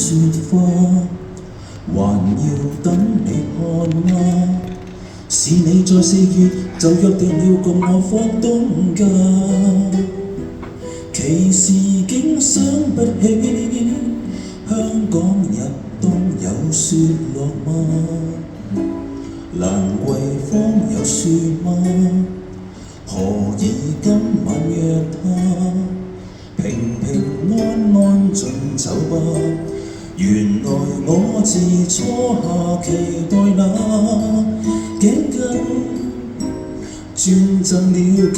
雪花，還要等你看嗎？是你在4月就約定了共我放冬假，其時竟想不起香港入冬有雪落嗎？蘭桂坊有雪嗎？何以今晚約他平平安安進酒吧？原來我自初夏期待那頸巾轉贈了給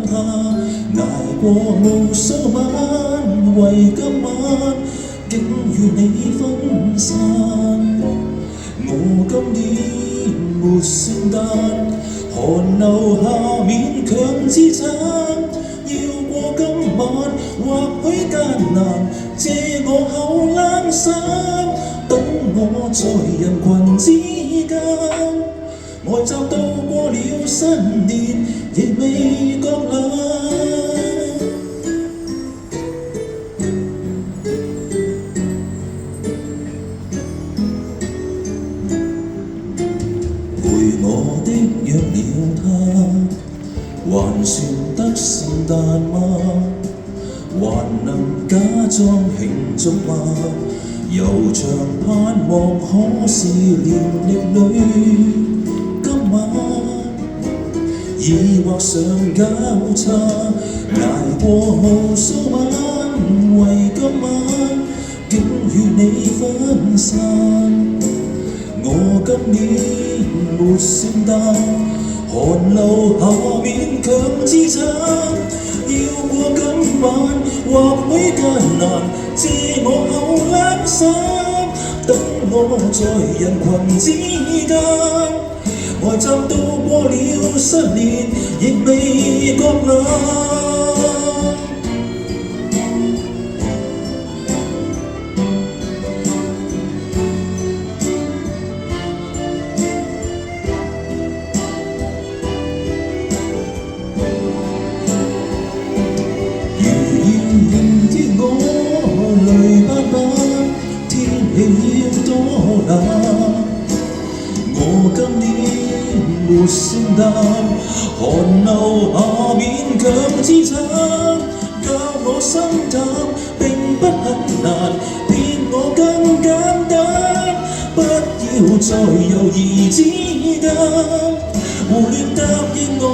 他，捱過無數晚，為今晚竟與你分散。我今年沒聖誕，寒流下勉強支撐，要過今晚或許艱難，借我口冷衫，等我在人群之間，呆習度過了新年，亦未覺冷。陪我的約了他，還算得聖誕嗎？還能假裝慶祝嗎？悠長盼望，可是年歷裏今晚已畫上交叉，捱過無數晚，為今晚竟與你分散。我今年沒聖誕，寒流下勉強支撐，要過今晚或許艱難，借我口冷衫，等我在人群之間，呆習度過了新年，亦未覺冷。我今年沒聖誕，寒流下勉強支撐，教我心淡並不很難，騙我更簡單，不要再猶豫之間，胡亂答應我。